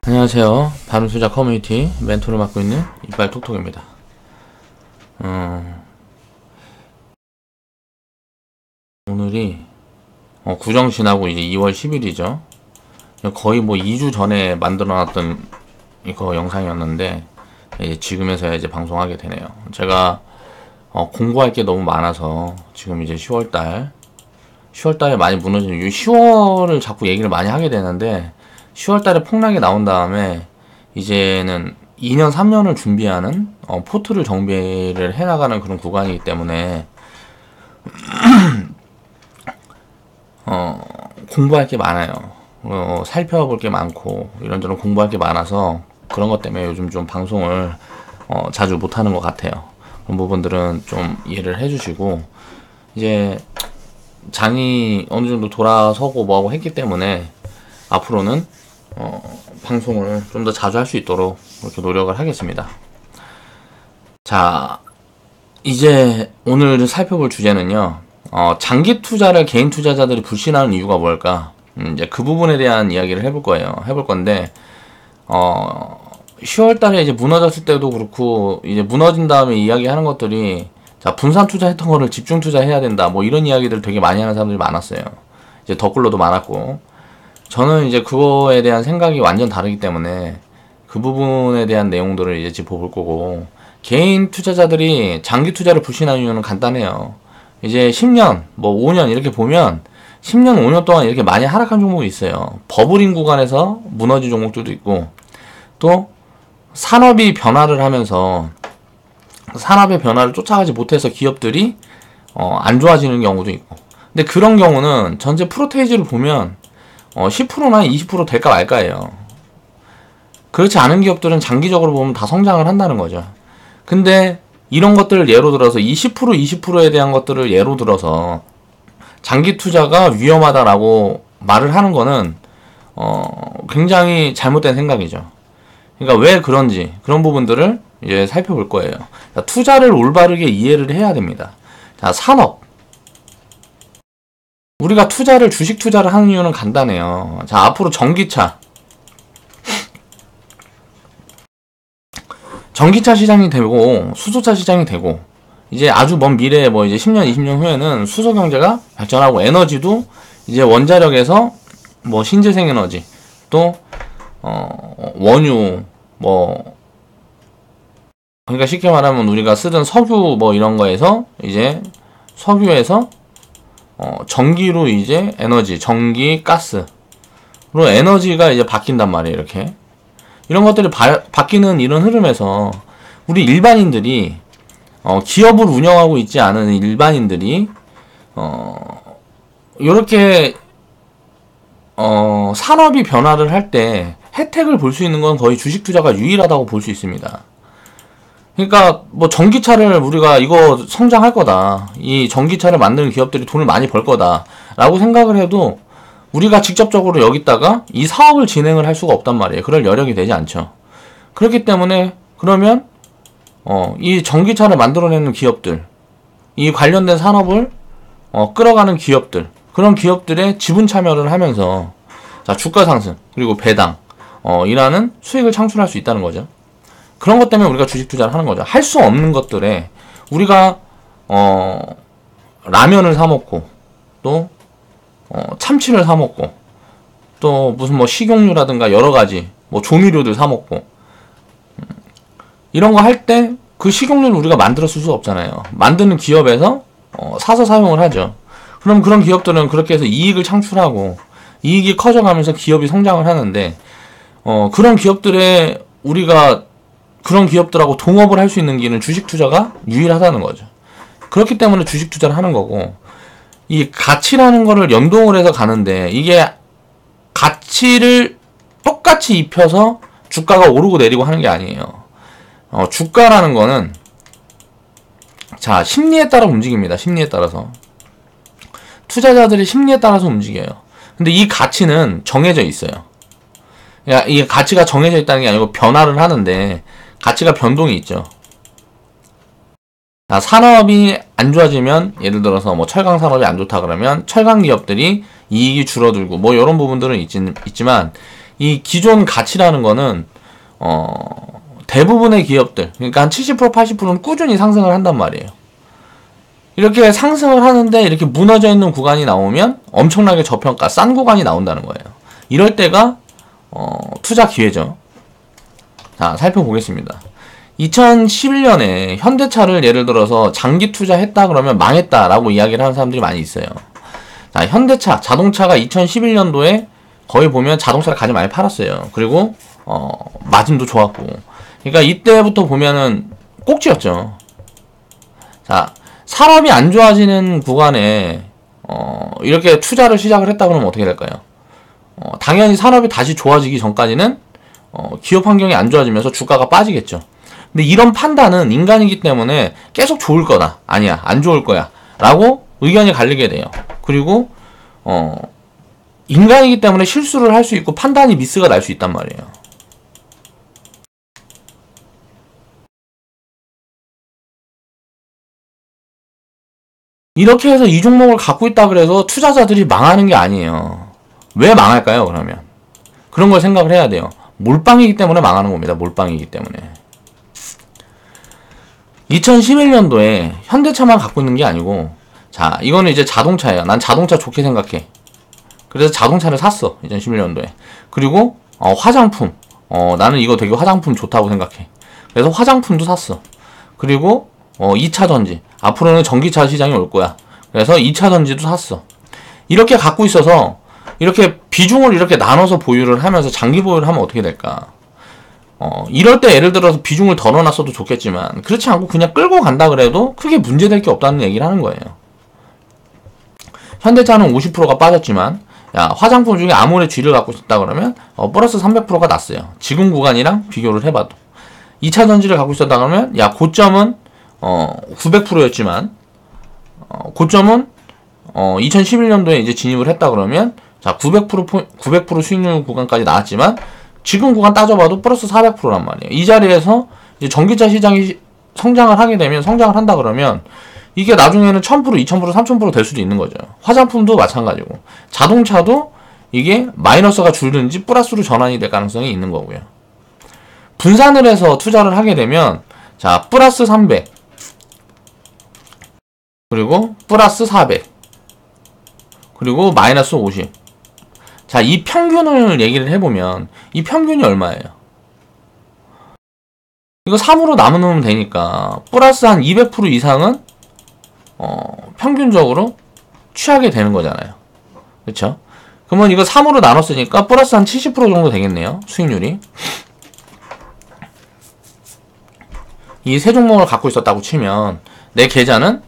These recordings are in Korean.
안녕하세요. 바른투자 커뮤니티 멘토를 맡고 있는 이빨톡톡입니다. 오늘이 구정 지나고 이제 2월 10일이죠. 거의 뭐 2주 전에 만들어놨던 이거 영상이었는데 이제 지금에서야 이제 방송하게 되네요. 제가 공부할 게 너무 많아서 지금 이제 10월달에 많이 무너지는 10월을 자꾸 얘기를 많이 하게 되는데 10월달에 폭락이 나온 다음에 이제는 2년 3년을 준비하는 포트를 정비를 해나가는 그런 구간이기 때문에 공부할 게 많아요. 살펴볼 게 많고 이런저런 공부할 게 많아서 그런 것 때문에 요즘 좀 방송을 자주 못하는 것 같아요. 그런 부분들은 좀 이해를 해주시고 이제 장이 어느 정도 돌아서고 뭐하고 했기 때문에 앞으로는 방송을 좀 더 자주 할 수 있도록 이렇게 노력을 하겠습니다. 자, 이제 오늘 살펴볼 주제는요. 장기 투자를 개인 투자자들이 불신하는 이유가 뭘까? 이제 그 부분에 대한 이야기를 해볼 건데, 10월 달에 이제 무너졌을 때도 그렇고, 이제 무너진 다음에 이야기하는 것들이, 자, 분산 투자했던 거를 집중 투자해야 된다. 뭐 이런 이야기들 되게 많이 하는 사람들이 많았어요. 이제 댓글로도 많았고. 저는 이제 그거에 대한 생각이 완전 다르기 때문에 그 부분에 대한 내용들을 이제 짚어볼 거고, 개인 투자자들이 장기 투자를 불신하는 이유는 간단해요. 이제 10년, 뭐 5년 이렇게 보면 10년, 5년 동안 이렇게 많이 하락한 종목이 있어요. 버블인 구간에서 무너진 종목들도 있고, 또 산업이 변화를 하면서 산업의 변화를 쫓아가지 못해서 기업들이 안 좋아지는 경우도 있고. 근데 그런 경우는 전체 프로테이지를 보면 10%나 20% 될까 말까예요. 그렇지 않은 기업들은 장기적으로 보면 다 성장을 한다는 거죠. 근데 이런 것들을 예로 들어서 20%에 대한 것들을 예로 들어서 장기 투자가 위험하다라고 말을 하는 거는 굉장히 잘못된 생각이죠. 그러니까 왜 그런지 그런 부분들을 이제 살펴볼 거예요. 자, 투자를 올바르게 이해를 해야 됩니다. 자, 산업. 우리가 주식 투자를 하는 이유는 간단해요. 자, 앞으로 전기차 시장이 되고, 수소차 시장이 되고, 이제 아주 먼 미래에 뭐 이제 10년, 20년 후에는 수소 경제가 발전하고, 에너지도 이제 원자력에서 뭐 신재생 에너지, 또, 원유, 그러니까 쉽게 말하면 우리가 쓰던 석유 뭐 이런 거에서, 이제 석유에서 전기로 이제 에너지, 전기, 가스로 에너지가 이제 바뀐단 말이에요, 이렇게. 이런 것들이 바뀌는 이런 흐름에서 우리 일반인들이, 기업을 운영하고 있지 않은 일반인들이, 요렇게, 산업이 변화를 할 때 혜택을 볼 수 있는 건 거의 주식 투자가 유일하다고 볼 수 있습니다. 그러니까 뭐 전기차를 우리가 이거 성장할 거다, 이 전기차를 만드는 기업들이 돈을 많이 벌 거다 라고 생각을 해도 우리가 직접적으로 여기다가 이 사업을 진행을 할 수가 없단 말이에요. 그럴 여력이 되지 않죠. 그렇기 때문에 그러면 이 전기차를 만들어내는 기업들, 이 관련된 산업을 끌어가는 기업들, 그런 기업들의 지분 참여를 하면서 자, 주가 상승 그리고 배당 이라는 수익을 창출할 수 있다는 거죠. 그런 것 때문에 우리가 주식 투자를 하는 거죠. 할 수 없는 것들에 우리가 라면을 사 먹고, 또 참치를 사 먹고, 또 무슨 뭐 식용유라든가 여러 가지 뭐 조미료들 사 먹고, 이런 거 할 때 그 식용유를 우리가 만들어 쓸 수 없잖아요. 만드는 기업에서 사서 사용을 하죠. 그럼 그런 기업들은 그렇게 해서 이익을 창출하고 이익이 커져가면서 기업이 성장을 하는데, 그런 기업들의 우리가 그런 기업들하고 동업을 할 수 있는 길은 주식 투자가 유일하다는 거죠. 그렇기 때문에 주식 투자를 하는 거고, 이 가치라는 거를 연동을 해서 가는데, 이게 가치를 똑같이 입혀서 주가가 오르고 내리고 하는 게 아니에요. 주가라는 거는, 자, 심리에 따라 움직입니다. 심리에 따라서. 투자자들이 심리에 따라서 움직여요. 근데 이 가치는 정해져 있어요. 그러니까 이 가치가 정해져 있다는 게 아니고 변화를 하는데, 가치가 변동이 있죠. 자, 산업이 안 좋아지면, 예를 들어서 뭐 철강 산업이 안 좋다 그러면 철강 기업들이 이익이 줄어들고 뭐 이런 부분들은 있지만, 이 기존 가치라는 거는 대부분의 기업들, 그러니까 한 70% 80%는 꾸준히 상승을 한단 말이에요. 이렇게 상승을 하는데 이렇게 무너져 있는 구간이 나오면 엄청나게 저평가 싼 구간이 나온다는 거예요. 이럴 때가 투자 기회죠. 자, 살펴보겠습니다. 2011년에 현대차를 예를 들어서 장기 투자했다 그러면 망했다라고 이야기를 하는 사람들이 많이 있어요. 자, 현대차, 자동차가 2011년도에 거의 보면 자동차를 가장 많이 팔았어요. 그리고 마진도 좋았고. 그러니까 이때부터 보면은 꼭지였죠. 자, 산업이 안 좋아지는 구간에 이렇게 투자를 시작을 했다 그러면 어떻게 될까요? 당연히 산업이 다시 좋아지기 전까지는 기업 환경이 안 좋아지면서 주가가 빠지겠죠. 근데 이런 판단은 인간이기 때문에 계속 좋을 거다, 아니야, 안 좋을 거야 라고 의견이 갈리게 돼요. 그리고 인간이기 때문에 실수를 할 수 있고 판단이 미스가 날 수 있단 말이에요. 이렇게 해서 이 종목을 갖고 있다 그래서 투자자들이 망하는 게 아니에요. 왜 망할까요, 그러면? 그런 걸 생각을 해야 돼요. 몰빵이기 때문에 망하는 겁니다. 몰빵이기 때문에. 2011년도에 현대차만 갖고 있는 게 아니고, 자, 이거는 이제 자동차예요. 난 자동차 좋게 생각해. 그래서 자동차를 샀어, 2011년도에. 그리고 화장품, 나는 이거 되게 화장품 좋다고 생각해. 그래서 화장품도 샀어. 그리고 2차전지, 앞으로는 전기차 시장이 올 거야. 그래서 2차전지도 샀어. 이렇게 갖고 있어서 이렇게 비중을 이렇게 나눠서 보유를 하면서 장기 보유를 하면 어떻게 될까? 이럴 때 예를 들어서 비중을 더 넣어놨어도 좋겠지만 그렇지 않고 그냥 끌고 간다 그래도 크게 문제될 게 없다는 얘기를 하는 거예요. 현대차는 50%가 빠졌지만, 야, 화장품 중에 아모레 G를 갖고 있었다 그러면 플러스 300%가 났어요. 지금 구간이랑 비교를 해봐도. 2차전지를 갖고 있었다 그러면, 야, 고점은 900%였지만 고점은 2011년도에 이제 진입을 했다 그러면, 자, 900% 수익률 구간까지 나왔지만 지금 구간 따져봐도 플러스 400%란 말이에요. 이 자리에서 이제 전기차 시장이 성장을 하게 되면, 성장을 한다 그러면 이게 나중에는 1000%, 2000%, 3000% 될 수도 있는 거죠. 화장품도 마찬가지고, 자동차도 이게 마이너스가 줄든지 플러스로 전환이 될 가능성이 있는 거고요. 분산을 해서 투자를 하게 되면, 자, 플러스 300, 그리고 플러스 400, 그리고 마이너스 50. 자, 이 평균을 얘기를 해보면 이 평균이 얼마예요? 이거 3으로 나누면 되니까 플러스 한 200% 이상은 평균적으로 취하게 되는 거잖아요. 그쵸? 그러면 이거 3으로 나눴으니까 플러스 한 70% 정도 되겠네요, 수익률이. 이 세 종목을 갖고 있었다고 치면 내 계좌는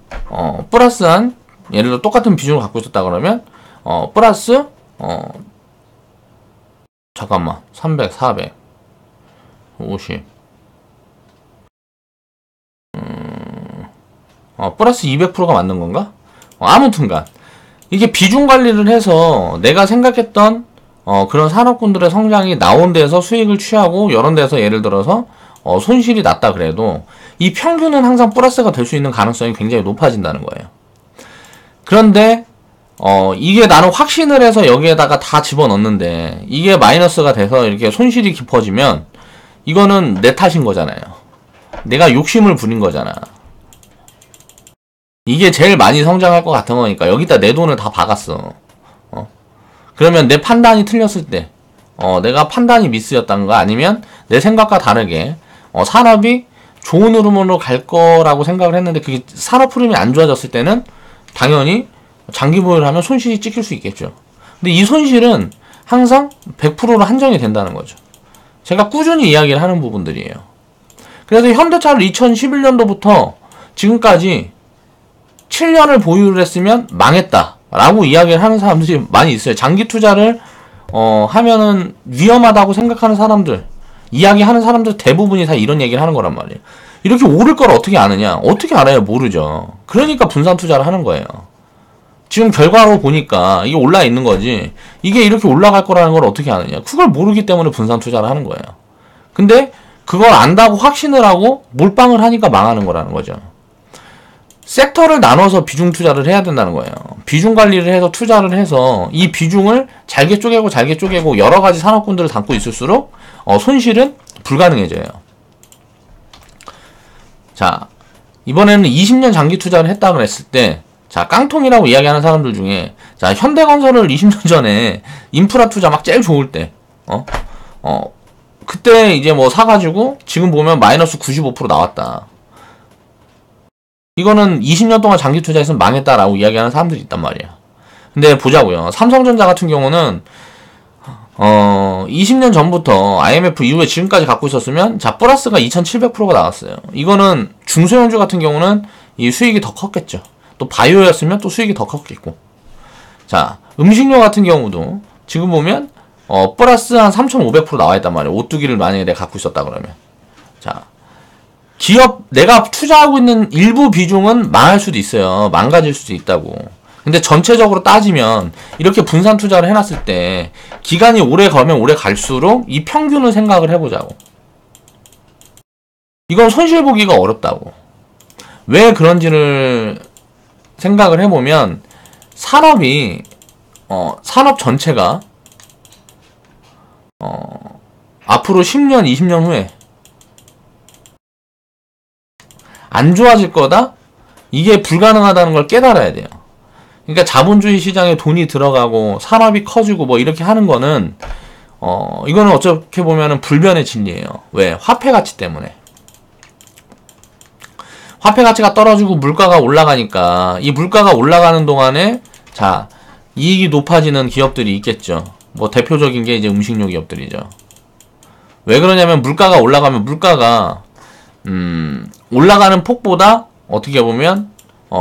플러스 한, 예를 들어 똑같은 비중을 갖고 있었다 그러면 플러스 잠깐만, 300, 400, 50 플러스 200%가 맞는 건가? 아무튼간 이게 비중 관리를 해서 내가 생각했던 그런 산업군들의 성장이 나온 데서 수익을 취하고, 이런 데서 예를 들어서 손실이 났다 그래도 이 평균은 항상 플러스가 될 수 있는 가능성이 굉장히 높아진다는 거예요. 그런데 이게 나는 확신을 해서 여기에다가 다 집어넣는데 이게 마이너스가 돼서 이렇게 손실이 깊어지면 이거는 내 탓인 거잖아요. 내가 욕심을 부린 거잖아. 이게 제일 많이 성장할 것 같은 거니까 여기다 내 돈을 다 박았어. 그러면 내 판단이 틀렸을 때, 내가 판단이 미스였던가, 아니면 내 생각과 다르게 산업이 좋은 흐름으로 갈 거라고 생각을 했는데 그게 산업 흐름이 안 좋아졌을 때는 당연히 장기 보유를 하면 손실이 찍힐 수 있겠죠. 근데 이 손실은 항상 100%로 한정이 된다는 거죠. 제가 꾸준히 이야기를 하는 부분들이에요. 그래서 현대차를 2011년도부터 지금까지 7년을 보유를 했으면 망했다 라고 이야기를 하는 사람들이 많이 있어요. 장기 투자를 하면은 위험하다고 생각하는 사람들, 이야기하는 사람들 대부분이 다 이런 얘기를 하는 거란 말이에요. 이렇게 오를 걸 어떻게 아느냐? 어떻게 알아요? 모르죠. 그러니까 분산 투자를 하는 거예요. 지금 결과로 보니까 이게 올라 있는 거지, 이게 이렇게 올라갈 거라는 걸 어떻게 아느냐? 그걸 모르기 때문에 분산 투자를 하는 거예요. 근데 그걸 안다고 확신을 하고 몰빵을 하니까 망하는 거라는 거죠. 섹터를 나눠서 비중 투자를 해야 된다는 거예요. 비중 관리를 해서 투자를 해서 이 비중을 잘게 쪼개고 여러 가지 산업군들을 담고 있을수록 손실은 불가능해져요. 자, 이번에는 20년 장기 투자를 했다 그랬을 때, 자, 깡통이라고 이야기하는 사람들 중에, 자, 현대건설을 20년 전에 인프라 투자 막 제일 좋을 때, 그때 이제 뭐 사가지고 지금 보면 마이너스 95% 나왔다. 이거는 20년 동안 장기 투자했으면 망했다라고 이야기하는 사람들이 있단 말이야. 근데 보자고요. 삼성전자 같은 경우는 20년 전부터 IMF 이후에 지금까지 갖고 있었으면 자 플러스가 2700%가 나왔어요. 이거는 중소형주 같은 경우는 이 수익이 더 컸겠죠. 또 바이오였으면 또 수익이 더 컸겠고. 자, 음식료 같은 경우도 지금 보면 플러스 한 3500% 나와 있단 말이에요. 오뚜기를 만약에 내가 갖고 있었다 그러면. 자, 기업 내가 투자하고 있는 일부 비중은 망할 수도 있어요. 망가질 수도 있다고. 근데 전체적으로 따지면 이렇게 분산 투자를 해놨을 때 기간이 오래 가면 오래 갈수록 이 평균을 생각을 해보자고. 이건 손실 보기가 어렵다고. 왜 그런지를 생각을 해보면 산업이 산업 전체가 앞으로 10년, 20년 후에 안 좋아질 거다? 이게 불가능하다는 걸 깨달아야 돼요. 그러니까 자본주의 시장에 돈이 들어가고 산업이 커지고 뭐 이렇게 하는 거는 이거는 어떻게 보면은 불변의 진리예요. 왜? 화폐 가치 때문에. 화폐 가치가 떨어지고 물가가 올라가니까 이 물가가 올라가는 동안에 자 이익이 높아지는 기업들이 있겠죠. 뭐 대표적인 게 이제 음식료 기업들이죠. 왜 그러냐면 물가가 올라가면 물가가 올라가는 폭보다 어떻게 보면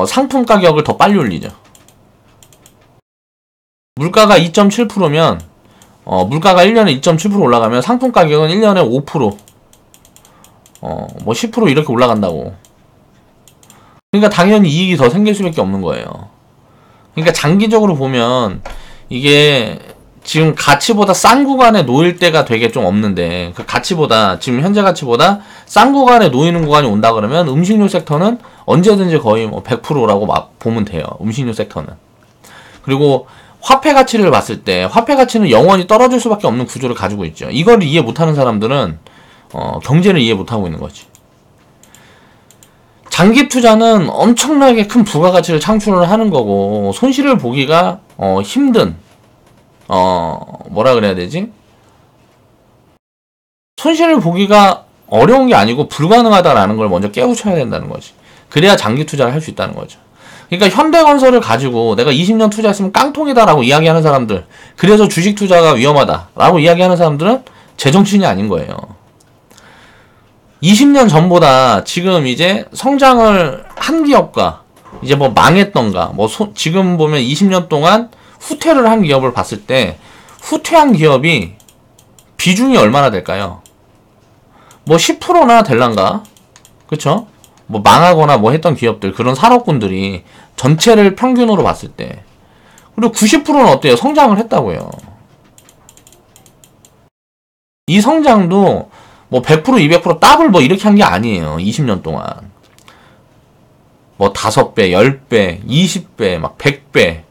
상품 가격을 더 빨리 올리죠. 물가가 2.7%면 물가가 1년에 2.7% 올라가면 상품 가격은 1년에 5% 뭐 10% 이렇게 올라간다고. 그러니까 당연히 이익이 더 생길 수밖에 없는 거예요. 그러니까 장기적으로 보면 이게 지금 가치보다 싼 구간에 놓일 때가 되게 좀 없는데 그 가치보다 지금 현재 가치보다 싼 구간에 놓이는 구간이 온다 그러면 음식료 섹터는 언제든지 거의 뭐 100%라고 보면 돼요. 음식료 섹터는. 그리고 화폐 가치를 봤을 때 화폐 가치는 영원히 떨어질 수밖에 없는 구조를 가지고 있죠. 이걸 이해 못하는 사람들은 경제를 이해 못하고 있는 거지. 장기 투자는 엄청나게 큰 부가가치를 창출을 하는 거고 손실을 보기가 힘든 뭐라 그래야 되지? 손실을 보기가 어려운 게 아니고 불가능하다라는 걸 먼저 깨우쳐야 된다는 거지. 그래야 장기 투자를 할 수 있다는 거죠. 그러니까 현대건설을 가지고 내가 20년 투자했으면 깡통이다라고 이야기하는 사람들, 그래서 주식 투자가 위험하다라고 이야기하는 사람들은 제정신이 아닌 거예요. 20년 전보다 지금 이제 성장을 한 기업과 이제 뭐 망했던가 뭐 지금 보면 20년 동안 후퇴를 한 기업을 봤을 때 후퇴한 기업이 비중이 얼마나 될까요? 뭐 10%나 될란가? 그쵸? 뭐 망하거나 뭐 했던 기업들, 그런 산업군들이 전체를 평균으로 봤을 때. 그리고 90%는 어때요? 성장을 했다고요. 이 성장도 뭐 100%, 200% 더블 뭐 이렇게 한 게 아니에요. 20년 동안. 뭐 5배, 10배, 20배, 막 100배,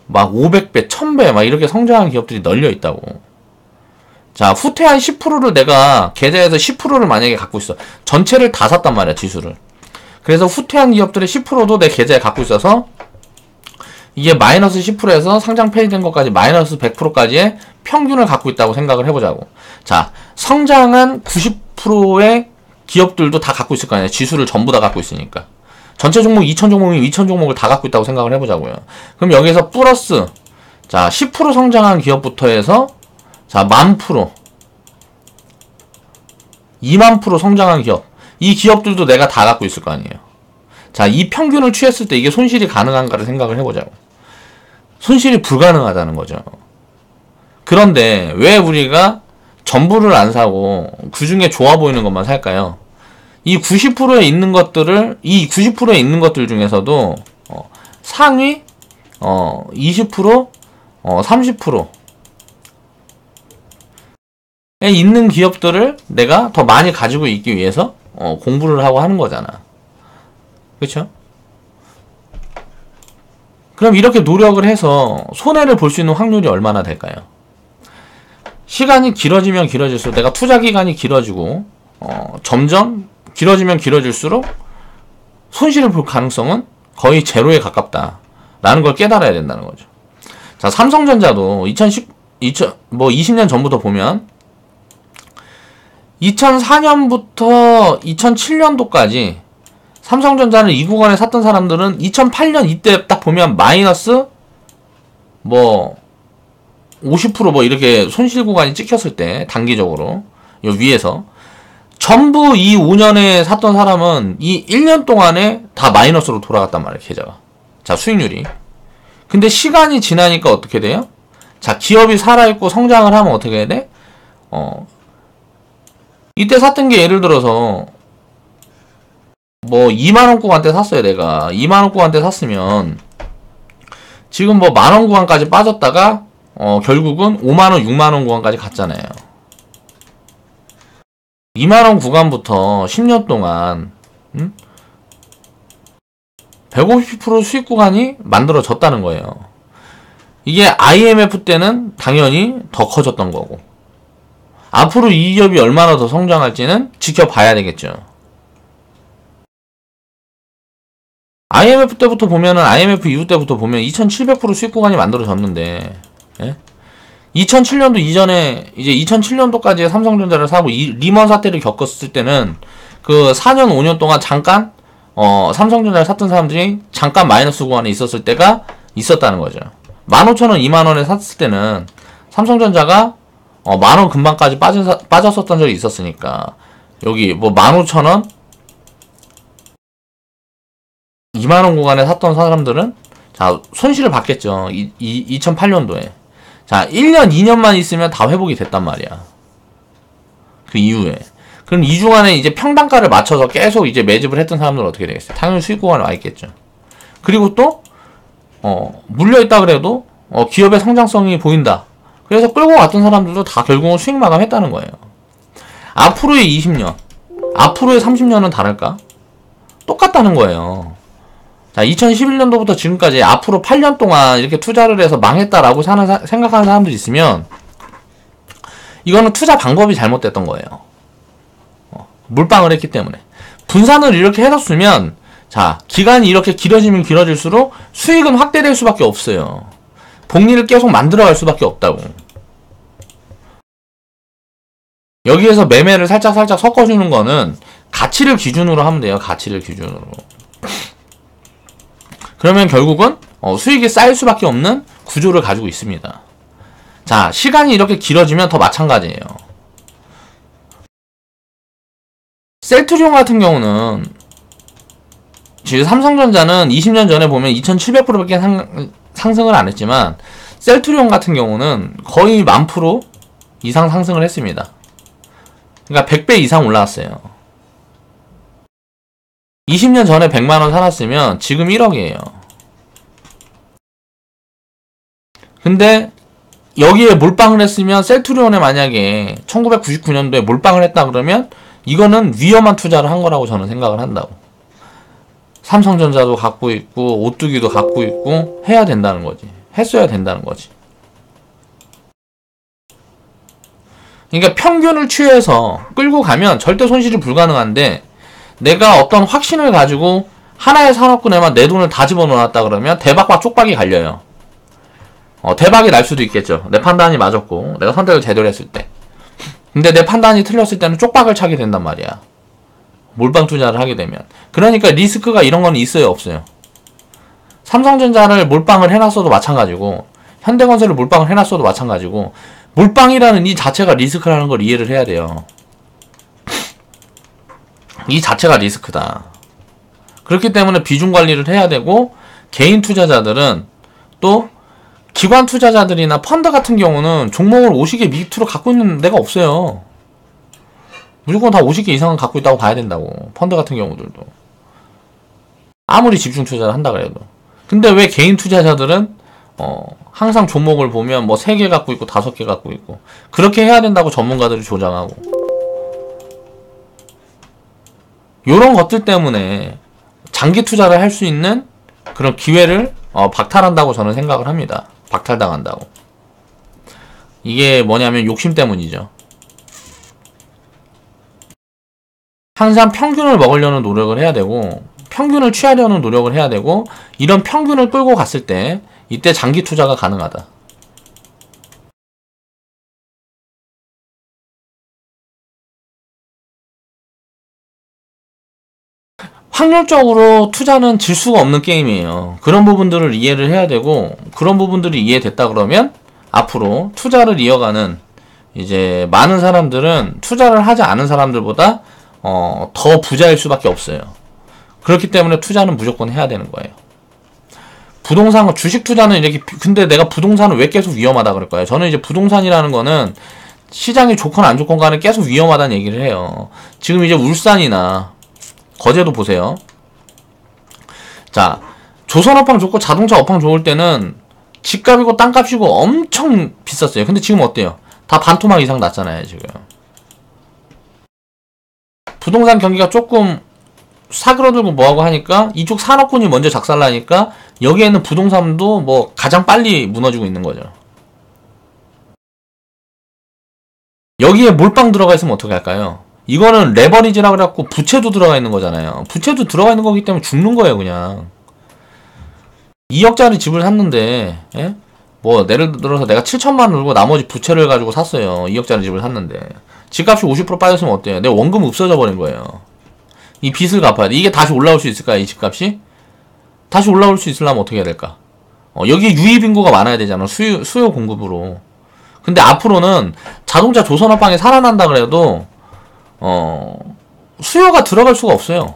막 500배, 1000배 막 이렇게 성장한 기업들이 널려 있다고. 자, 후퇴한 10%를 내가 계좌에서 10%를 만약에 갖고 있어. 전체를 다 샀단 말이야, 지수를. 그래서 후퇴한 기업들의 10%도 내 계좌에 갖고 있어서 이게 마이너스 10%에서 상장 폐지된 것까지 마이너스 100%까지의 평균을 갖고 있다고 생각을 해보자고. 자, 성장한 90%의 기업들도 다 갖고 있을 거 아니야. 지수를 전부 다 갖고 있으니까. 전체 종목 2000 종목이면 2000 종목을 다 갖고 있다고 생각을 해보자고요. 그럼 여기서 플러스 자 10% 성장한 기업부터 해서 자 10,000%, 20,000% 성장한 기업, 이 기업들도 내가 다 갖고 있을 거 아니에요. 자, 이 평균을 취했을 때 이게 손실이 가능한가를 생각을 해보자고. 손실이 불가능하다는 거죠. 그런데 왜 우리가 전부를 안 사고 그 중에 좋아 보이는 것만 살까요? 이 90%에 있는 것들을, 이 90%에 있는 것들 중에서도 상위 20%, 30%에 있는 기업들을 내가 더 많이 가지고 있기 위해서 공부를 하고 하는 거잖아. 그쵸? 그럼 이렇게 노력을 해서 손해를 볼 수 있는 확률이 얼마나 될까요? 시간이 길어지면 길어질수록, 내가 투자 기간이 길어지고 점점 길어지면 길어질수록 손실을 볼 가능성은 거의 제로에 가깝다 라는 걸 깨달아야 된다는 거죠. 자, 삼성전자도 20년 전부터 보면 2004년부터 2007년도까지 삼성전자를 이 구간에 샀던 사람들은 2008년 이때 딱 보면 마이너스 50% 이렇게 손실 구간이 찍혔을 때, 단기적으로 요 위에서 전부 이 5년에 샀던 사람은 이 1년 동안에 다 마이너스로 돌아갔단 말이에요, 계좌가. 자, 수익률이. 근데 시간이 지나니까 어떻게 돼요? 자, 기업이 살아있고 성장을 하면 어떻게 해야 돼? 이때 샀던 게 예를 들어서 2만원 구간대 샀어요. 내가 2만원 구간대 샀으면 지금 만원 구간까지 빠졌다가 결국은 5만원 6만원 구간까지 갔잖아요. 2만원 구간부터 10년 동안 150% 수익 구간이 만들어졌다는 거예요. 이게 IMF 때는 당연히 더 커졌던 거고, 앞으로 이 기업이 얼마나 더 성장할지는 지켜봐야 되겠죠. IMF 때부터 보면은, IMF 이후 때부터 보면 2700% 수익 구간이 만들어졌는데, 예? 2007년도 이전에, 이제 2007년도까지 삼성전자를 사고 리먼 사태를 겪었을 때는 그 4년 5년 동안 잠깐 삼성전자를 샀던 사람들이 잠깐 마이너스 구간에 있었을 때가 있었다는 거죠. 15,000원 2만원에 샀을 때는 삼성전자가 만원 금방까지 빠졌었던 적이 있었으니까, 여기 15,000원 2만원 구간에 샀던 사람들은 자, 손실을 받겠죠. 2008년도에. 자, 1년, 2년만 있으면 다 회복이 됐단 말이야. 그 이후에. 그럼 이 중간에 이제 평단가를 맞춰서 계속 이제 매집을 했던 사람들은 어떻게 되겠어요? 당연히 수익 구간에 와 있겠죠. 그리고 또, 물려있다 그래도, 기업의 성장성이 보인다. 그래서 끌고 갔던 사람들도 다 결국은 수익 마감했다는 거예요. 앞으로의 20년, 앞으로의 30년은 다를까? 똑같다는 거예요. 자, 2011년도부터 지금까지 앞으로 8년 동안 이렇게 투자를 해서 망했다라고 생각하는 사람들이 있으면, 이거는 투자 방법이 잘못됐던 거예요. 몰빵을 했기 때문에. 분산을 이렇게 해놨으면, 자, 기간이 이렇게 길어지면 길어질수록 수익은 확대될 수밖에 없어요. 복리를 계속 만들어갈 수밖에 없다고. 여기에서 매매를 살짝 섞어주는 거는 가치를 기준으로 하면 돼요. 가치를 기준으로. 그러면 결국은 수익이 쌓일 수밖에 없는 구조를 가지고 있습니다. 자, 시간이 이렇게 길어지면 더 마찬가지예요. 셀트리온 같은 경우는 지금 삼성전자는 20년 전에 보면 2700%밖에 상승을 안 했지만, 셀트리온 같은 경우는 거의 10,000% 이상 상승을 했습니다. 그러니까 100배 이상 올라왔어요. 20년 전에 100만원 사놨으면 지금 1억이에요. 근데 여기에 몰빵을 했으면, 셀트리온에 만약에 1999년도에 몰빵을 했다 그러면 이거는 위험한 투자를 한 거라고 저는 생각을 한다고. 삼성전자도 갖고 있고 오뚜기도 갖고 있고 해야 된다는 거지. 했어야 된다는 거지. 그러니까 평균을 취해서 끌고 가면 절대 손실이 불가능한데, 내가 어떤 확신을 가지고 하나의 산업군에만 내 돈을 다 집어넣었다 그러면 대박과 쪽박이 갈려요. 대박이 날 수도 있겠죠. 내 판단이 맞았고 내가 선택을 제대로 했을 때. 근데 내 판단이 틀렸을 때는 쪽박을 차게 된단 말이야. 몰빵 투자를 하게 되면. 그러니까 리스크가 이런 건 있어요, 없어요? 삼성전자를 몰빵을 해놨어도 마찬가지고, 현대건설을 몰빵을 해놨어도 마찬가지고, 몰빵이라는 이 자체가 리스크라는 걸 이해를 해야 돼요. 이 자체가 리스크다. 그렇기 때문에 비중 관리를 해야 되고, 개인 투자자들은 또 기관 투자자들이나 펀드 같은 경우는 종목을 50개 미투로 갖고 있는 데가 없어요. 무조건 다 50개 이상은 갖고 있다고 봐야 된다고. 펀드 같은 경우들도. 아무리 집중 투자를 한다 그래도. 근데 왜 개인 투자자들은 항상 종목을 보면 3개 갖고 있고 5개 갖고 있고, 그렇게 해야 된다고 전문가들이 조장하고. 요런 것들 때문에 장기 투자를 할 수 있는 그런 기회를 박탈한다고 저는 생각을 합니다. 박탈당한다고. 이게 뭐냐면 욕심 때문이죠. 항상 평균을 먹으려는 노력을 해야 되고, 평균을 취하려는 노력을 해야 되고, 이런 평균을 끌고 갔을 때 이때 장기 투자가 가능하다. 확률적으로 투자는 질 수가 없는 게임이에요. 그런 부분들을 이해를 해야 되고, 그런 부분들이 이해됐다 그러면 앞으로 투자를 이어가는 이제 많은 사람들은 투자를 하지 않은 사람들보다 더 부자일 수밖에 없어요. 그렇기 때문에 투자는 무조건 해야 되는 거예요. 부동산, 주식 투자는 이렇게, 근데 내가 부동산은 왜 계속 위험하다 그럴까요? 저는 이제 부동산이라는 거는 시장이 좋건 안 좋건 간에 계속 위험하다는 얘기를 해요. 지금 이제 울산이나 거제도 보세요. 자, 조선 업황 좋고 자동차 업황 좋을 때는 집값이고 땅값이고 엄청 비쌌어요. 근데 지금 어때요? 다 반토막 이상 났잖아요, 지금. 부동산 경기가 조금 사그러들고 뭐하고 하니까 이쪽 산업군이 먼저 작살나니까 여기에는 부동산도 뭐 가장 빨리 무너지고 있는 거죠. 여기에 몰빵 들어가 있으면 어떻게 할까요? 이거는 레버리지라 그래갖고 부채도 들어가 있는 거잖아요. 부채도 들어가 있는 거기 때문에 죽는 거예요, 그냥. 2억짜리 집을 샀는데, 예? 뭐 예를 들어서 내가 7천만 원 들고 나머지 부채를 가지고 샀어요. 2억짜리 집을 샀는데 집값이 50% 빠졌으면 어때요? 내 원금 없어져 버린 거예요. 이 빚을 갚아야 돼. 이게 다시 올라올 수 있을까요? 이 집값이? 다시 올라올 수 있으려면 어떻게 해야 될까? 여기 유입 인구가 많아야 되잖아. 수요 공급으로. 근데 앞으로는 자동차 조선업황이 살아난다 그래도 수요가 들어갈 수가 없어요.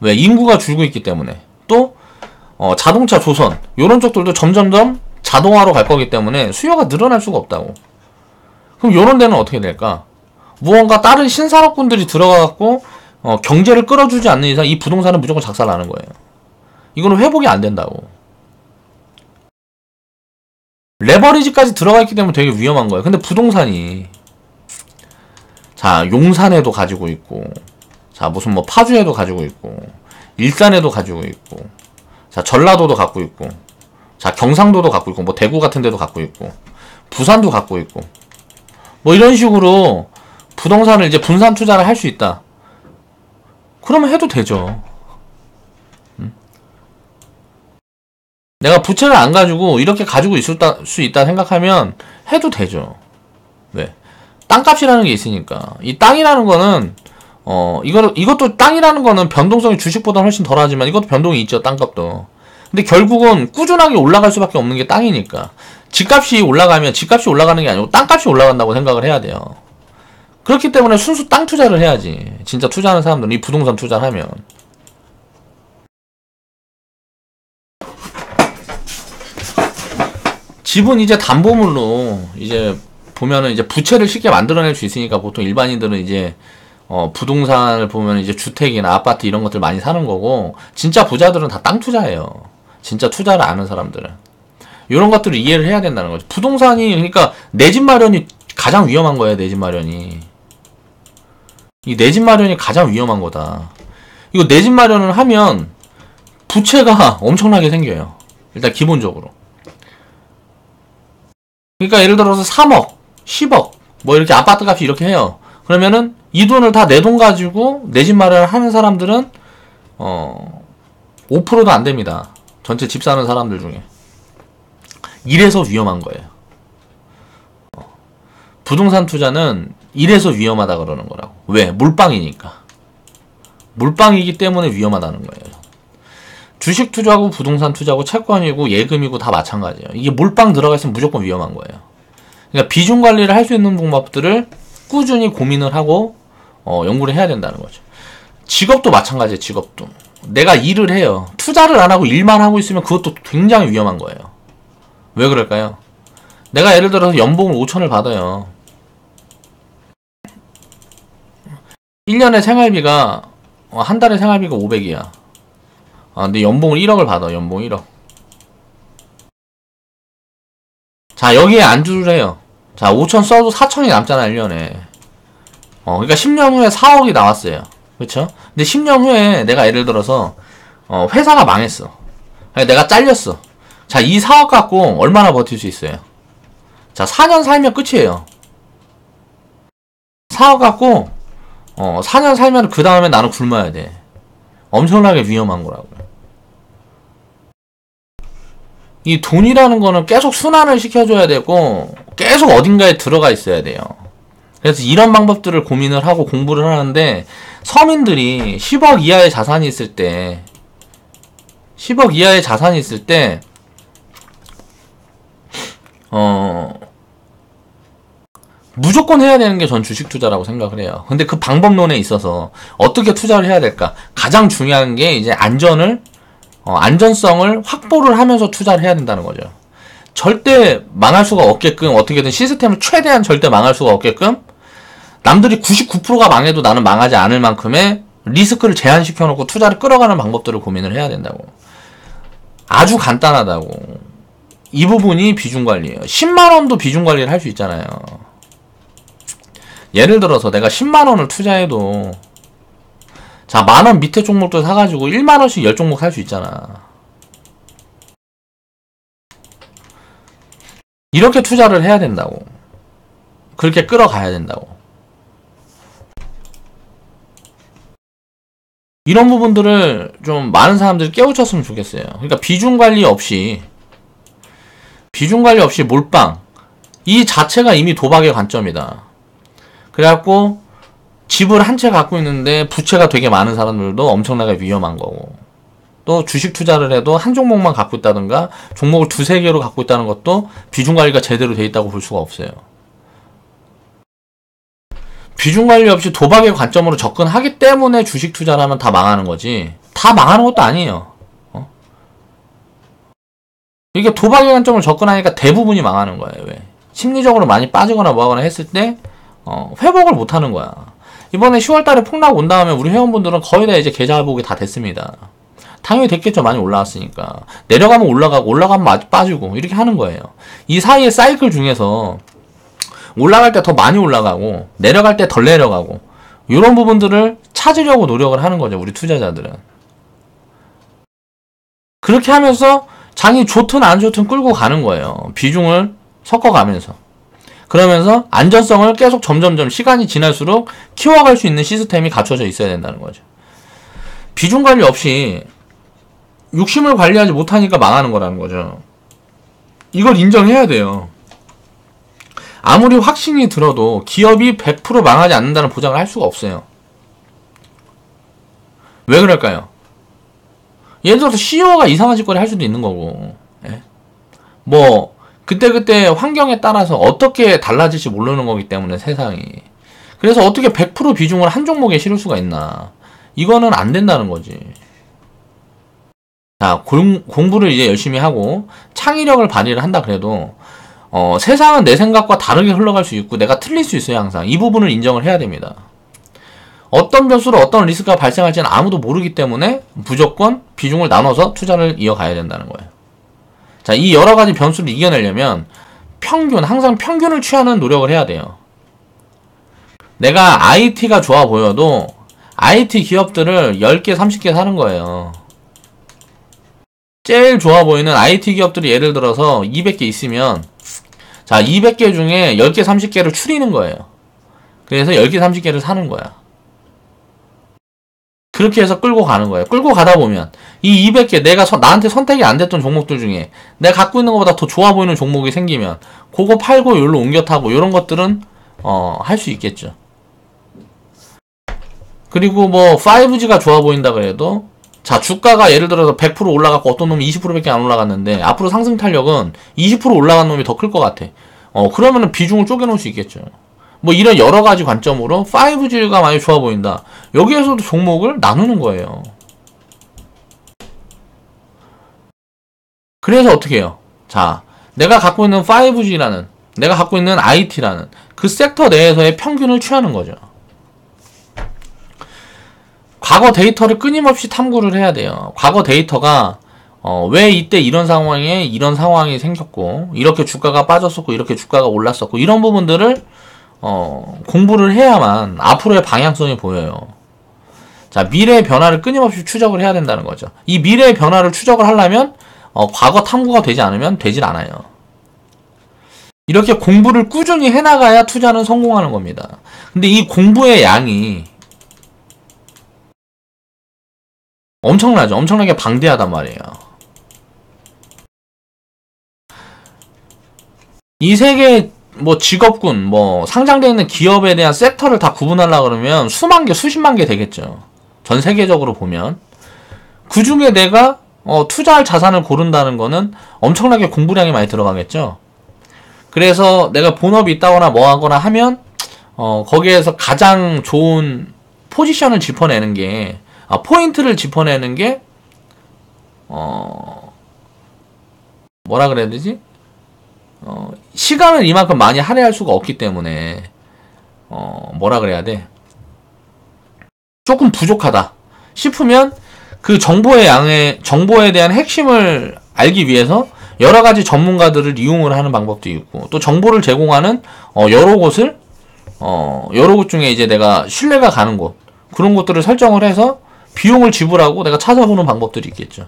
왜? 인구가 줄고 있기 때문에. 또 자동차 조선 요런 쪽들도 점점점 자동화로 갈 거기 때문에 수요가 늘어날 수가 없다고. 그럼 요런 데는 어떻게 될까? 무언가 다른 신산업군들이 들어가갖고 경제를 끌어주지 않는 이상 이 부동산은 무조건 작살나는 거예요. 이거는 회복이 안 된다고. 레버리지까지 들어가 있기 때문에 되게 위험한 거예요. 근데 부동산이 자, 용산에도 가지고 있고, 자, 무슨 뭐 파주에도 가지고 있고, 일산에도 가지고 있고, 자, 전라도도 갖고 있고, 자, 경상도도 갖고 있고, 뭐 대구 같은 데도 갖고 있고, 부산도 갖고 있고, 뭐 이런 식으로 부동산을 이제 분산 투자를 할 수 있다. 그러면 해도 되죠. 내가 부채를 안 가지고 이렇게 가지고 있을 수 있다 생각하면 해도 되죠. 왜? 땅값이라는 게 있으니까. 이 땅이라는 거는 이것도 땅이라는 거는 변동성이 주식보다 훨씬 덜하지만 이것도 변동이 있죠. 땅값도. 근데 결국은 꾸준하게 올라갈 수밖에 없는 게 땅이니까. 집값이 올라가면 집값이 올라가는 게 아니고 땅값이 올라간다고 생각을 해야 돼요. 그렇기 때문에 순수 땅 투자를 해야지. 진짜 투자하는 사람들은 이 부동산 투자를 하면. 집은 이제 담보물로 이제 보면은 이제 부채를 쉽게 만들어낼 수 있으니까 보통 일반인들은 이제 부동산을 보면 이제 주택이나 아파트 이런 것들 많이 사는 거고, 진짜 부자들은 다 땅 투자해요. 진짜 투자를 아는 사람들은. 이런 것들을 이해를 해야 된다는 거죠. 부동산이, 그러니까 내 집 마련이 가장 위험한 거예요. 내 집 마련이. 이 내 집 마련이 가장 위험한 거다. 이거 내 집 마련을 하면 부채가 엄청나게 생겨요. 일단 기본적으로. 그러니까 예를 들어서 3억, 10억 뭐 이렇게 아파트 값이 이렇게 해요. 그러면은 이 돈을 다 내 돈 가지고 내 집 마련을 하는 사람들은 5%도 안 됩니다. 전체 집 사는 사람들 중에. 이래서 위험한 거예요. 부동산 투자는 이래서 위험하다 그러는 거라고. 왜? 물방이니까. 물방이기 때문에 위험하다는 거예요. 주식 투자고 부동산 투자고 채권이고 예금이고 다 마찬가지예요. 이게 몰빵 들어가 있으면 무조건 위험한 거예요. 그러니까 비중 관리를 할 수 있는 방법들을 꾸준히 고민을 하고 연구를 해야 된다는 거죠. 직업도 마찬가지예요. 직업도. 내가 일을 해요. 투자를 안 하고 일만 하고 있으면 그것도 굉장히 위험한 거예요. 왜 그럴까요? 내가 예를 들어서 연봉을 5천을 받아요. 1년에 생활비가 한 달에 생활비가 500이야. 근데 연봉을 1억을 받아. 연봉 1억. 자, 여기에 안주를 해요. 자, 5천 써도 4천이 남잖아, 1년에. 그러니까 10년 후에 4억이 나왔어요. 그쵸? 근데 10년 후에 내가 예를 들어서 회사가 망했어. 내가 잘렸어. 자, 이 사업 갖고 얼마나 버틸 수 있어요? 자, 4년 살면 끝이에요. 사업 갖고 4년 살면 그 다음에 나는 굶어야 돼. 엄청나게 위험한 거라고. 이 돈이라는 거는 계속 순환을 시켜줘야 되고 계속 어딘가에 들어가 있어야 돼요. 그래서 이런 방법들을 고민을 하고 공부를 하는데, 서민들이 10억 이하의 자산이 있을 때 10억 이하의 자산이 있을 때 무조건 해야 되는 게 전 주식 투자라고 생각을 해요. 근데 그 방법론에 있어서 어떻게 투자를 해야 될까? 가장 중요한 게 이제 안전성을 확보를 하면서 투자를 해야 된다는 거죠. 절대 망할 수가 없게끔, 어떻게든 시스템을 최대한 절대 망할 수가 없게끔, 남들이 99%가 망해도 나는 망하지 않을 만큼의 리스크를 제한시켜 놓고 투자를 끌어가는 방법들을 고민을 해야 된다고. 아주 간단하다고. 이 부분이 비중관리예요. 10만원도 비중관리를 할 수 있잖아요. 예를 들어서 내가 10만원을 투자해도, 자, 만원 밑에 종목도 사가지고 1만원씩 10종목 살 수 있잖아. 이렇게 투자를 해야 된다고. 그렇게 끌어가야 된다고. 이런 부분들을 좀 많은 사람들이 깨우쳤으면 좋겠어요. 그러니까 비중관리 없이 몰빵, 이 자체가 이미 도박의 관점이다. 그래갖고 집을 한 채 갖고 있는데 부채가 되게 많은 사람들도 엄청나게 위험한 거고, 또 주식 투자를 해도 한 종목만 갖고 있다든가 종목을 두세 개로 갖고 있다는 것도 비중관리가 제대로 돼 있다고 볼 수가 없어요. 비중관리 없이 도박의 관점으로 접근하기 때문에 주식 투자를 하면 다 망하는 거지, 다 망하는 것도 아니에요. 이게 도박의 관점으로 접근하니까 대부분이 망하는 거예요. 왜? 심리적으로 많이 빠지거나 뭐하거나 했을 때 회복을 못하는 거야. 이번에 10월달에 폭락 온 다음에 우리 회원분들은 거의 다 이제 계좌 회복이 다 됐습니다. 당연히 됐겠죠. 많이 올라왔으니까. 내려가면 올라가고 올라가면 빠지고 이렇게 하는 거예요. 이 사이의 사이클 중에서 올라갈 때 더 많이 올라가고 내려갈 때 덜 내려가고, 이런 부분들을 찾으려고 노력을 하는 거죠, 우리 투자자들은. 그렇게 하면서 장이 좋든 안 좋든 끌고 가는 거예요. 비중을 섞어가면서. 그러면서 안전성을 계속 점점점 시간이 지날수록 키워갈 수 있는 시스템이 갖춰져 있어야 된다는 거죠. 비중 관리 없이 욕심을 관리하지 못하니까 망하는 거라는 거죠. 이걸 인정해야 돼요. 아무리 확신이 들어도 기업이 100% 망하지 않는다는 보장을 할 수가 없어요. 왜 그럴까요? 예를 들어서 CEO가 이상한 짓거리 할 수도 있는 거고, 예? 뭐 그때그때 환경에 따라서 어떻게 달라질지 모르는 거기 때문에, 세상이. 그래서 어떻게 100% 비중을 한 종목에 실을 수가 있나. 이거는 안 된다는 거지. 자, 공부를 이제 열심히 하고 창의력을 발휘를 한다 그래도 세상은 내 생각과 다르게 흘러갈 수 있고 내가 틀릴 수 있어요. 항상 이 부분을 인정을 해야 됩니다. 어떤 변수로 어떤 리스크가 발생할지는 아무도 모르기 때문에 무조건 비중을 나눠서 투자를 이어가야 된다는 거예요. 자, 이 여러 가지 변수를 이겨내려면 항상 평균을 취하는 노력을 해야 돼요. 내가 IT가 좋아 보여도 IT 기업들을 10개, 30개 사는 거예요. 제일 좋아 보이는 IT 기업들이 예를 들어서 200개 있으면, 자, 200개 중에 10개, 30개를 추리는 거예요. 그래서 10개, 30개를 사는 거야. 그렇게 해서 끌고 가는 거예요. 끌고 가다 보면 이 200개 나한테 선택이 안 됐던 종목들 중에 내가 갖고 있는 것보다 더 좋아 보이는 종목이 생기면 그거 팔고 여기로 옮겨 타고 이런 것들은 할 수 있겠죠. 그리고 뭐 5G가 좋아 보인다 그래도, 자, 주가가 예를 들어서 100% 올라갔고 어떤 놈이 20%밖에 안 올라갔는데 앞으로 상승 탄력은 20% 올라간 놈이 더 클 것 같아. 그러면은 비중을 쪼개놓을 수 있겠죠. 뭐 이런 여러 가지 관점으로 5G가 많이 좋아 보인다. 여기에서도 종목을 나누는 거예요. 그래서 어떻게 해요? 자, 내가 갖고 있는 5G라는, 내가 갖고 있는 IT라는 그 섹터 내에서의 평균을 취하는 거죠. 과거 데이터를 끊임없이 탐구를 해야 돼요. 과거 데이터가 왜 이때 이런 상황에 이런 상황이 생겼고, 이렇게 주가가 빠졌었고, 이렇게 주가가 올랐었고, 이런 부분들을 공부를 해야만 앞으로의 방향성이 보여요. 자, 미래의 변화를 끊임없이 추적을 해야 된다는 거죠. 이 미래의 변화를 추적을 하려면 과거 탐구가 되지 않으면 되질 않아요. 이렇게 공부를 꾸준히 해나가야 투자는 성공하는 겁니다. 근데 이 공부의 양이 엄청나죠. 엄청나게 방대하단 말이에요. 이 세계 뭐 직업군, 뭐 상장되어 있는 기업에 대한 섹터를 다 구분하려고 그러면 수만 개, 수십만 개 되겠죠. 전 세계적으로 보면. 그 중에 내가 투자할 자산을 고른다는 거는 엄청나게 공부량이 많이 들어가겠죠. 그래서 내가 본업이 있다거나 뭐 하거나 하면 거기에서 가장 좋은 포지션을 짚어내는 게 포인트를 짚어내는 게 뭐라 그래야 되지? 시간을 이만큼 많이 할애할 수가 없기 때문에 뭐라 그래야 돼? 조금 부족하다 싶으면 그 정보에 대한 핵심을 알기 위해서 여러 가지 전문가들을 이용을 하는 방법도 있고, 또 정보를 제공하는 여러 곳 중에 이제 내가 신뢰가 가는 곳, 그런 곳들을 설정을 해서 비용을 지불하고 내가 찾아보는 방법들이 있겠죠.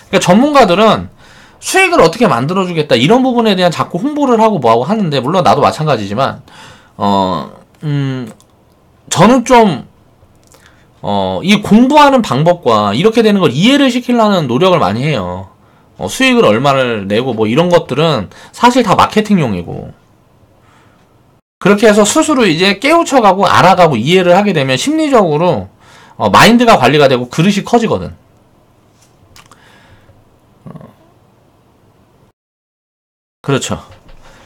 그러니까 전문가들은 수익을 어떻게 만들어주겠다 이런 부분에 대한 자꾸 홍보를 하고 뭐하고 하는데, 물론 나도 마찬가지지만 저는 좀 이 공부하는 방법과 이렇게 되는 걸 이해를 시키려는 노력을 많이 해요. 수익을 얼마를 내고 뭐 이런 것들은 사실 다 마케팅용이고, 그렇게 해서 스스로 이제 깨우쳐가고 알아가고 이해를 하게 되면 심리적으로 마인드가 관리가 되고 그릇이 커지거든. 그렇죠.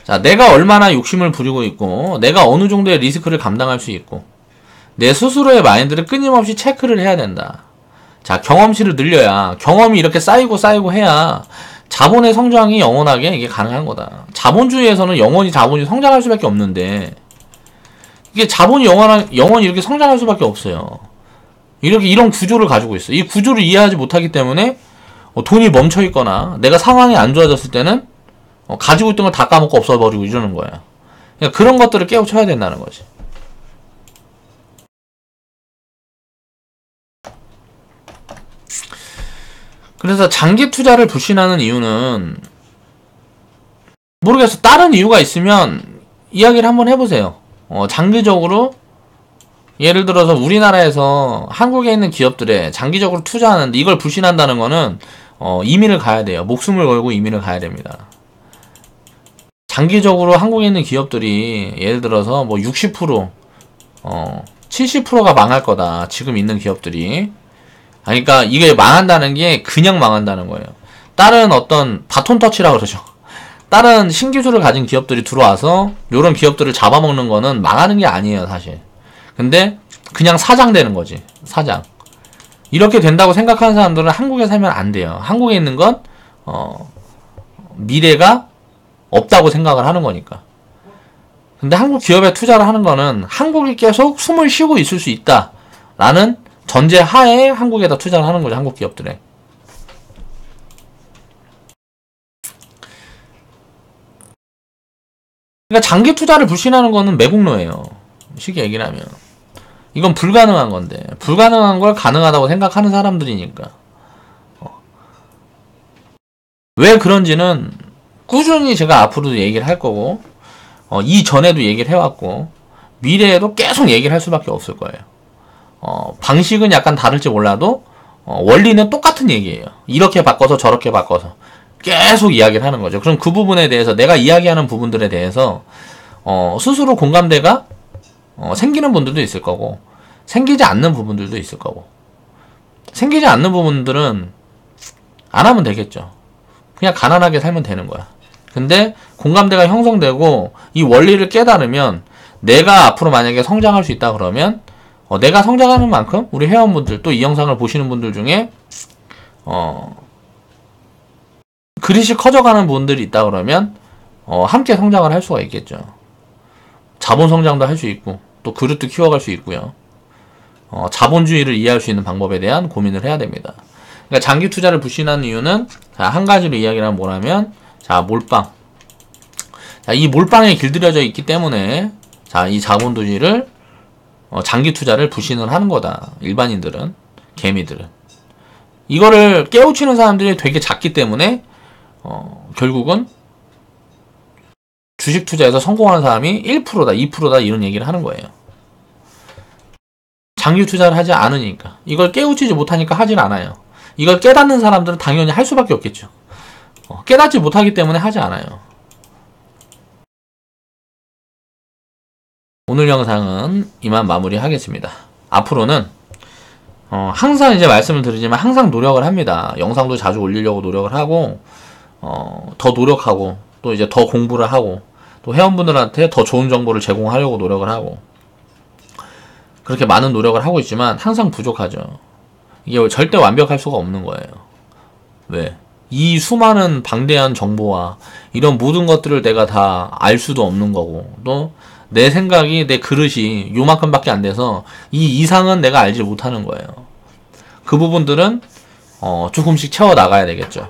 자, 내가 얼마나 욕심을 부리고 있고, 내가 어느 정도의 리스크를 감당할 수 있고, 내 스스로의 마인드를 끊임없이 체크를 해야 된다. 자, 경험치를 늘려야, 경험이 이렇게 쌓이고 해야 자본의 성장이 영원하게 이게 가능한 거다. 자본주의에서는 영원히 자본이 성장할 수밖에 없는데, 이게 자본이 영원히 이렇게 성장할 수밖에 없어요. 이런 구조를 가지고 있어. 이 구조를 이해하지 못하기 때문에 돈이 멈춰 있거나 내가 상황이 안 좋아졌을 때는 가지고 있던 걸 다 까먹고 없어버리고 이러는 거야. 그러니까 그런 것들을 깨우쳐야 된다는 거지. 그래서 장기 투자를 불신하는 이유는 모르겠어. 다른 이유가 있으면 이야기를 한번 해보세요. 장기적으로 예를 들어서 우리나라에서 한국에 있는 기업들에 장기적으로 투자하는데 이걸 불신한다는 거는 이민을 가야 돼요. 목숨을 걸고 이민을 가야 됩니다. 장기적으로 한국에 있는 기업들이 예를 들어서 뭐 60%, 70%가 망할 거다. 지금 있는 기업들이. 그러니까 이게 망한다는 게 그냥 망한다는 거예요. 다른 어떤 바톤 터치라고 그러죠. 다른 신기술을 가진 기업들이 들어와서 이런 기업들을 잡아먹는 거는 망하는 게 아니에요, 사실. 근데 그냥 사장되는 거지. 사장. 이렇게 된다고 생각하는 사람들은 한국에 살면 안 돼요. 한국에 있는 건 미래가 없다고 생각을 하는 거니까. 근데 한국 기업에 투자를 하는 거는 한국이 계속 숨을 쉬고 있을 수 있다 라는 전제 하에 한국에다 투자를 하는 거죠. 한국 기업들에. 그러니까 장기 투자를 불신하는 거는 매국노예요. 쉽게 얘기를 하면. 이건 불가능한 건데, 불가능한 걸 가능하다고 생각하는 사람들이니까. 왜 그런지는 꾸준히 제가 앞으로도 얘기를 할 거고, 이전에도 얘기를 해왔고, 미래에도 계속 얘기를 할 수밖에 없을 거예요. 방식은 약간 다를지 몰라도 원리는 똑같은 얘기예요. 이렇게 바꿔서 저렇게 바꿔서 계속 이야기를 하는 거죠. 그럼 그 부분에 대해서, 내가 이야기하는 부분들에 대해서 스스로 공감대가 생기는 분들도 있을 거고, 생기지 않는 부분들도 있을 거고. 생기지 않는 부분들은 안 하면 되겠죠. 그냥 가난하게 살면 되는 거야. 근데 공감대가 형성되고 이 원리를 깨달으면, 내가 앞으로 만약에 성장할 수 있다 그러면 내가 성장하는 만큼 우리 회원분들, 또 이 영상을 보시는 분들 중에 그릇이 커져가는 분들이 있다 그러면 함께 성장을 할 수가 있겠죠. 자본 성장도 할 수 있고, 또 그릇도 키워갈 수 있고요. 자본주의를 이해할 수 있는 방법에 대한 고민을 해야 됩니다. 그러니까 장기 투자를 불신하는 이유는, 자, 한 가지로 이야기를 하면 뭐냐면, 자, 몰빵. 자, 이 몰빵에 길들여져 있기 때문에, 자, 이 자본주의를 장기 투자를 불신을 하는 거다. 일반인들은, 개미들은. 이거를 깨우치는 사람들이 되게 작기 때문에 결국은 주식 투자에서 성공하는 사람이 1%다, 2%다 이런 얘기를 하는 거예요. 장기 투자를 하지 않으니까. 이걸 깨우치지 못하니까 하진 않아요. 이걸 깨닫는 사람들은 당연히 할 수밖에 없겠죠. 깨닫지 못하기 때문에 하지 않아요. 오늘 영상은 이만 마무리하겠습니다. 앞으로는 항상 이제 말씀을 드리지만 항상 노력을 합니다. 영상도 자주 올리려고 노력을 하고 더 노력하고 또 이제 더 공부를 하고 또 회원분들한테 더 좋은 정보를 제공하려고 노력을 하고 그렇게 많은 노력을 하고 있지만 항상 부족하죠. 이게 절대 완벽할 수가 없는 거예요. 왜? 이 수많은 방대한 정보와 이런 모든 것들을 내가 다 알 수도 없는 거고 또 내 생각이 내 그릇이 요만큼밖에 안 돼서 이 이상은 내가 알지 못하는 거예요. 그 부분들은 조금씩 채워 나가야 되겠죠.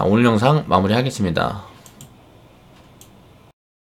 오늘 영상 마무리하겠습니다.